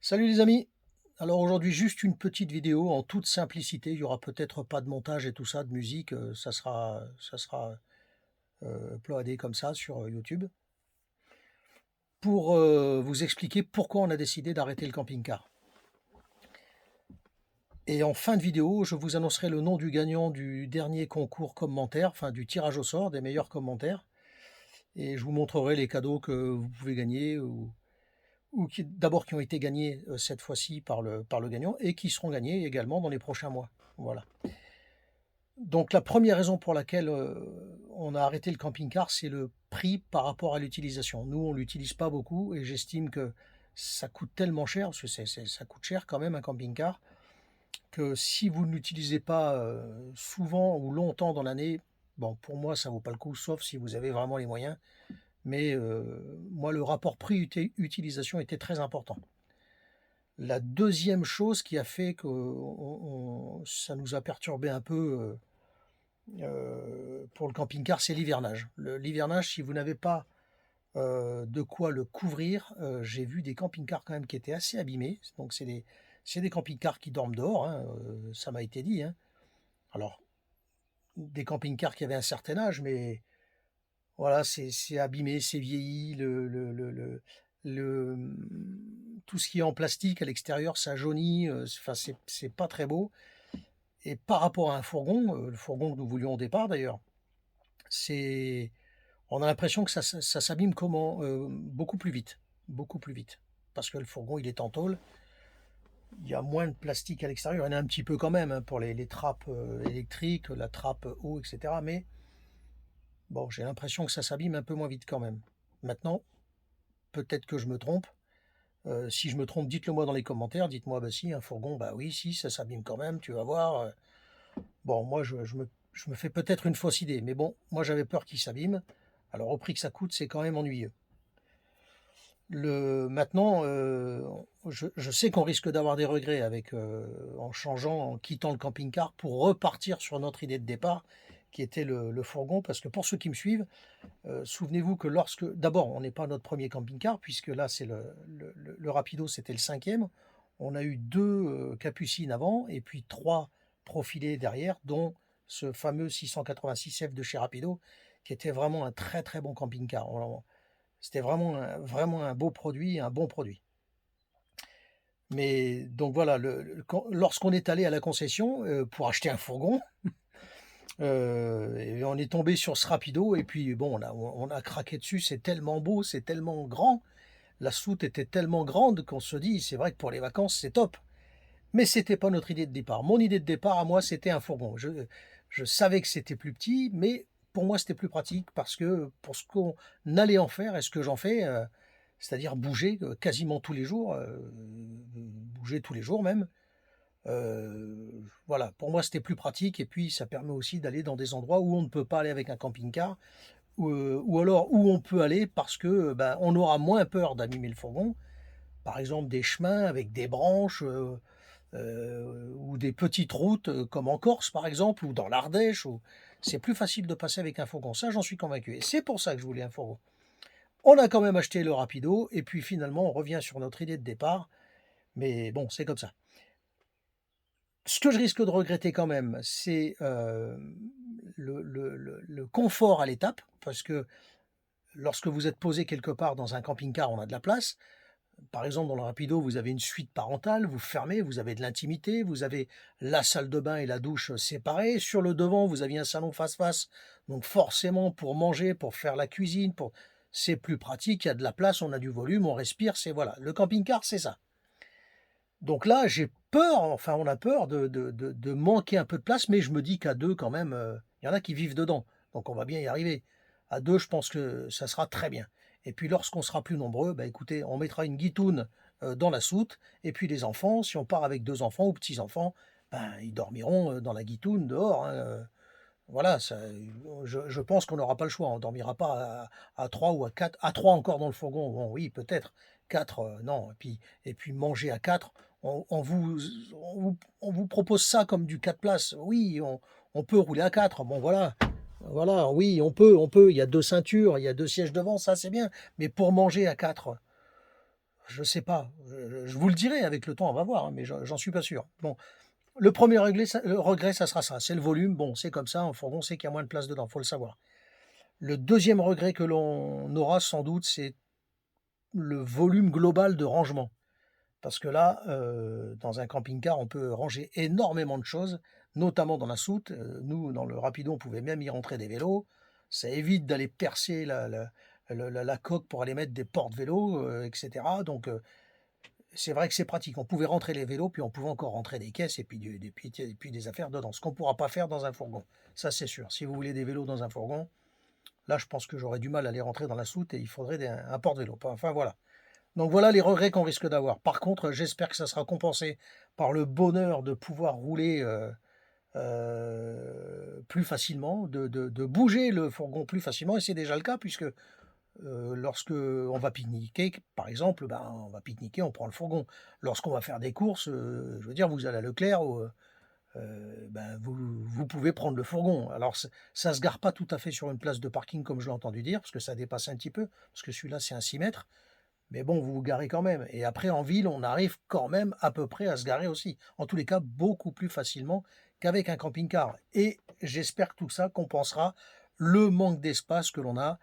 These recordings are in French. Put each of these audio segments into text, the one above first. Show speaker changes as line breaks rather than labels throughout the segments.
Salut les amis! Alors aujourd'hui juste une petite vidéo en toute simplicité, il y aura peut-être pas de montage et tout ça, de musique, ça sera uploadé comme ça sur, YouTube. Pour, vous expliquer pourquoi on a décidé d'arrêter le camping-car. Et en fin de vidéo, je vous annoncerai le nom du gagnant du dernier concours commentaire, enfin du tirage au sort des meilleurs commentaires et je vous montrerai les cadeaux que vous pouvez gagner ou qui d'abord qui ont été gagnés, cette fois-ci par le gagnant et qui seront gagnés également dans les prochains mois. Voilà. Donc la première raison pour laquelle, on a arrêté le camping-car, c'est le prix par rapport à l'utilisation. Nous, on l'utilise pas beaucoup et j'estime que ça coûte tellement cher, parce que ça coûte cher quand même un camping-car, que si vous ne l'utilisez pas, souvent ou longtemps dans l'année, bon pour moi ça vaut pas le coup, sauf si vous avez vraiment les moyens. Mais, moi le rapport prix utilisation était très important. La deuxième chose qui a fait que ça nous a perturbé un peu, pour le camping-car, c'est l'hivernage. L'hivernage, si vous n'avez pas, de quoi le couvrir, j'ai vu des camping-cars quand même qui étaient assez abîmés. Donc c'est des camping-cars qui dorment dehors, hein, ça m'a été dit, hein. Alors, des camping-cars qui avaient un certain âge, mais voilà, c'est abîmé, c'est vieilli, tout ce qui est en plastique à l'extérieur, ça jaunit, enfin c'est pas très beau et par rapport à un fourgon, le fourgon que nous voulions au départ d'ailleurs, c'est on a l'impression que ça s'abîme comment? Beaucoup plus vite, beaucoup plus vite. Parce que le fourgon, il est en tôle, il y a moins de plastique à l'extérieur, il y en a un petit peu quand même, hein, pour les trappes, électriques, la trappe eau et cetera, mais bon, j'ai l'impression que ça s'abîme un peu moins vite quand même. Maintenant, peut-être que je me trompe, si je me trompe, dites-le moi dans les commentaires, dites-moi: «Bah si, un fourgon, bah oui, si, ça s'abîme quand même, tu vas voir», Bon, moi je me fais peut-être une fausse idée, mais bon, moi j'avais peur qu'il s'abîme. Alors au prix que ça coûte, c'est quand même ennuyeux. Maintenant, je sais qu'on risque d'avoir des regrets avec, en changeant, en quittant le camping-car pour repartir sur notre idée de départ, qui était le fourgon. Parce que pour ceux qui me suivent, souvenez-vous que d'abord, on n'est pas notre premier camping-car puisque là, c'est le rapido, c'était le 5e. On a eu 2 capucines avant et puis 3 profilés derrière, dont ce fameux 686 F de chez Rapido, qui était vraiment un très, très bon camping-car. C'était vraiment un beau produit, un bon produit. Mais donc voilà, lorsqu'on est allé à la concession, pour acheter un fourgon, et on est tombé sur ce rapido et puis bon, on a craqué dessus, c'est tellement beau, c'est tellement grand, la soute était tellement grande qu'on se dit: «C'est vrai que pour les vacances, c'est top». Mais c'était pas notre idée de départ. Mon idée de départ à moi, c'était un fourgon. Je savais que c'était plus petit, mais pour moi, c'était plus pratique parce que pour ce qu'on allait en faire et ce que j'en fais, c'est-à-dire bouger, quasiment tous les jours, bouger tous les jours même, voilà, pour moi, c'était plus pratique et puis ça permet aussi d'aller dans des endroits où on ne peut pas aller avec un camping-car ou alors où on peut aller parce que, ben, on aura moins peur d'abîmer le fourgon. Par exemple, des chemins avec des branches, ou des petites routes, comme en Corse par exemple ou dans l'Ardèche où c'est plus facile de passer avec un fourgon. Ça, j'en suis convaincu et c'est pour ça que je voulais un fourgon. On a quand même acheté le rapido et puis finalement on revient sur notre idée de départ, mais bon, c'est comme ça. Ce que je risque de regretter quand même, c'est, le confort à l'étape parce que lorsque vous êtes posé quelque part dans un camping-car, on a de la place. Par exemple, dans le rapido, vous avez une suite parentale, vous fermez, vous avez de l'intimité, vous avez la salle de bain et la douche séparées. Sur le devant, vous aviez un salon face-face, donc forcément pour manger, pour faire la cuisine, c'est plus pratique, il y a de la place, on a du volume, on respire, c'est voilà. Le camping-car, c'est ça. Donc là, j'ai peur, enfin on a peur de manquer un peu de place, mais je me dis qu'à 2 quand même, il y en a qui vivent dedans, donc on va bien y arriver. À 2, je pense que ça sera très bien et puis lorsqu'on sera plus nombreux, bah, écoutez, on mettra une guitoune, dans la soute et puis les enfants, si on part avec 2 enfants ou petits-enfants, ben, ils dormiront, dans la guitoune dehors, hein, voilà, ça, je pense qu'on n'aura pas le choix. On dormira pas à 3 ou à 4. À 3 encore dans le fourgon, bon oui peut-être. 4, non et puis manger à 4. On vous propose ça comme du 4 places. Oui, on peut rouler à 4. Bon voilà, voilà, oui on peut. Il y a 2 ceintures, il y a 2 sièges devant, ça c'est bien. Mais pour manger à 4, Je sais pas, je vous le dirai avec le temps, on va voir, hein, mais j'en suis pas sûr. Bon, le premier regret, ça sera ça, c'est le volume. Bon, c'est comme ça, un fourgon, c'est qu'il y a moins de place dedans, faut le savoir. Le deuxième regret que l'on aura sans doute, c'est le volume global de rangement. Parce que là, dans un camping-car, on peut ranger énormément de choses, notamment dans la soute. Nous, dans le rapido, on pouvait même y rentrer des vélos. Ça évite d'aller percer la coque pour aller mettre des porte-vélos, et cetera. Donc, c'est vrai que c'est pratique. On pouvait rentrer les vélos, puis on pouvait encore rentrer des caisses et puis des affaires dedans, ce qu'on ne pourra pas faire dans un fourgon. Ça, c'est sûr. Si vous voulez des vélos dans un fourgon, là, je pense que j'aurais du mal à les rentrer dans la soute et il faudrait un porte-vélo. Enfin, voilà. Donc voilà les regrets qu'on risque d'avoir. Par contre, j'espère que ça sera compensé par le bonheur de pouvoir rouler, plus facilement, de bouger le fourgon plus facilement et c'est déjà le cas puisque, lorsque on va pique-niquer, par exemple, ben, on va pique-niquer, on prend le fourgon. Lorsqu'on va faire des courses, je veux dire, vous allez à Leclerc ou, ben, vous pouvez prendre le fourgon. Alors ça se gare pas tout à fait sur une place de parking comme je l'ai entendu dire, parce que ça dépasse un petit peu, parce que celui-là c'est un 6 mètres. Mais bon, vous vous garez quand même et après en ville, on arrive quand même à peu près à se garer aussi. En tous les cas, beaucoup plus facilement qu'avec un camping-car et j'espère que tout ça compensera le manque d'espace que l'on a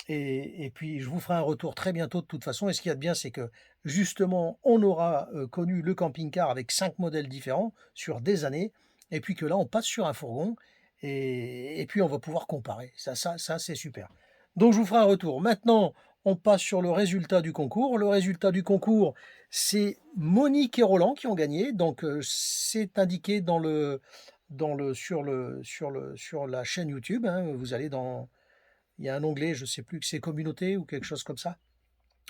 et puis je vous ferai un retour très bientôt de toute façon et ce qu'il y a de bien, c'est que justement, on aura, connu le camping-car avec 5 modèles différents sur des années et puis que là, on passe sur un fourgon et puis on va pouvoir comparer. Ça, c'est super. Donc je vous ferai un retour. Maintenant, on passe sur le résultat du concours. Le résultat du concours, c'est Monique et Roland qui ont gagné. Donc, c'est indiqué sur la chaîne YouTube, hein. Vous allez dans il y a un onglet, je ne sais plus que c'est communauté ou quelque chose comme ça.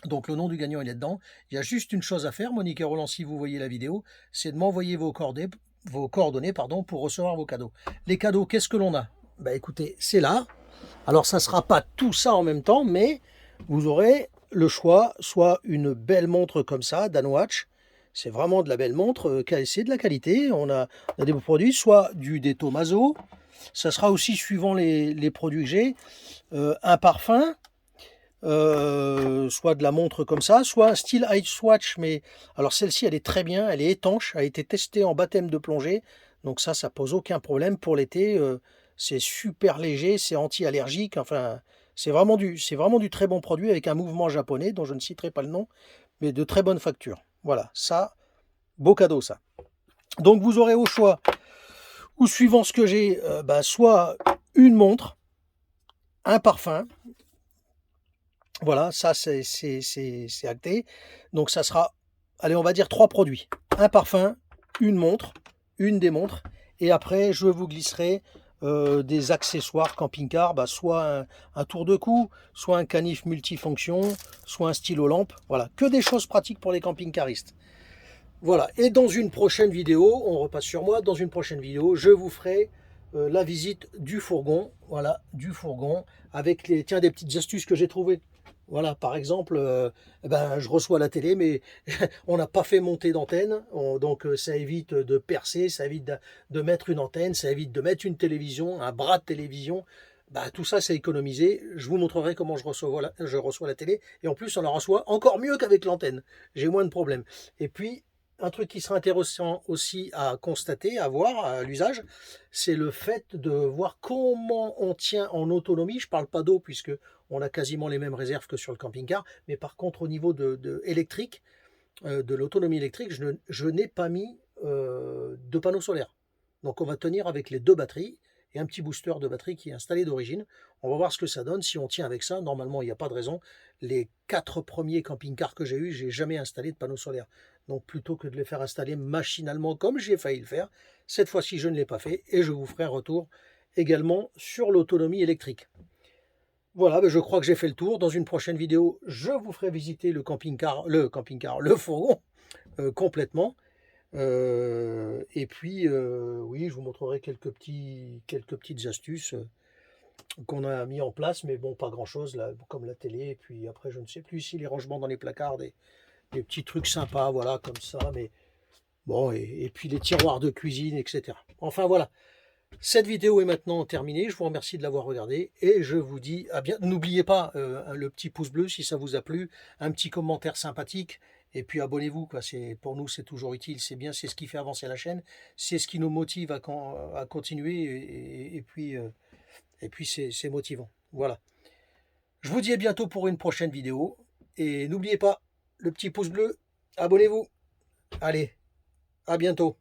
Donc le nom du gagnant, il est dedans. Il y a juste une chose à faire, Monique et Roland, si vous voyez la vidéo, c'est de m'envoyer vos coordonnées pardon, pour recevoir vos cadeaux. Les cadeaux, qu'est-ce que l'on a? Bah écoutez, c'est là. Alors ça ne sera pas tout ça en même temps, mais vous aurez le choix, soit une belle montre comme ça, Danwatch, c'est vraiment de la belle montre, c'est de la qualité, on a des beaux produits, soit des Tomaso, ça sera aussi suivant les produits que j'ai, un parfum, soit de la montre comme ça, soit un style Ice Watch, mais alors celle-ci elle est très bien, elle est étanche, a été testée en baptême de plongée, donc ça pose aucun problème pour l'été, c'est super léger, c'est anti-allergique, enfin c'est vraiment du très bon produit avec un mouvement japonais dont je ne citerai pas le nom, mais de très bonne facture. Voilà, ça, beau cadeau ça. Donc vous aurez au choix, ou suivant ce que j'ai, bah, soit une montre, un parfum, voilà, ça c'est acté. Donc ça sera, allez, on va dire 3 produits. Un parfum, une montre, une des montres, et après je vous glisserai des accessoires camping-car, bah, soit un tour de cou, soit un canif multifonction, soit un stylo lampe. Voilà, que des choses pratiques pour les camping-caristes. Voilà, et dans une prochaine vidéo, on repasse sur moi, dans une prochaine vidéo, je vous ferai la visite du fourgon, voilà, du fourgon, avec tiens, des petites astuces que j'ai trouvées. Voilà, par exemple, eh ben, je reçois la télé, mais on n'a pas fait monter d'antenne, donc ça évite de percer, ça évite de mettre une antenne, ça évite de mettre une télévision, un bras de télévision. Bah, tout ça, c'est économisé. Je vous montrerai comment je reçois la télé, et en plus, on la reçoit encore mieux qu'avec l'antenne. J'ai moins de problèmes. Et puis, un truc qui sera intéressant aussi à constater, à voir à l'usage, c'est le fait de voir comment on tient en autonomie. Je ne parle pas d'eau puisque on a quasiment les mêmes réserves que sur le camping-car, mais par contre au niveau électrique, de l'autonomie électrique, je n'ai pas mis de panneaux solaires. Donc on va tenir avec les 2 batteries et un petit booster de batterie qui est installé d'origine. On va voir ce que ça donne. Si on tient avec ça, normalement il n'y a pas de raison. Les 4 premiers camping-cars que j'ai eus, j'ai jamais installé de panneaux solaires. Donc plutôt que de les faire installer machinalement comme j'ai failli le faire, cette fois-ci je ne l'ai pas fait et je vous ferai un retour également sur l'autonomie électrique. Voilà, ben je crois que j'ai fait le tour. Dans une prochaine vidéo, je vous ferai visiter le le fourgon complètement. Et puis, oui, je vous montrerai quelques petites astuces qu'on a mis en place, mais bon, pas grand-chose, là, comme la télé. Et puis après, je ne sais plus si les rangements dans les placards, des petits trucs sympas, voilà, comme ça. Mais bon, et puis les tiroirs de cuisine, etc. Enfin, voilà. Cette vidéo est maintenant terminée. Je vous remercie de l'avoir regardée et je vous dis à bientôt. N'oubliez pas le petit pouce bleu si ça vous a plu, un petit commentaire sympathique et puis abonnez-vous, quoi. Pour nous, c'est toujours utile, c'est bien, c'est ce qui fait avancer la chaîne, c'est ce qui nous motive à continuer et puis c'est motivant. Voilà. Je vous dis à bientôt pour une prochaine vidéo et n'oubliez pas le petit pouce bleu, abonnez-vous. Allez, à bientôt.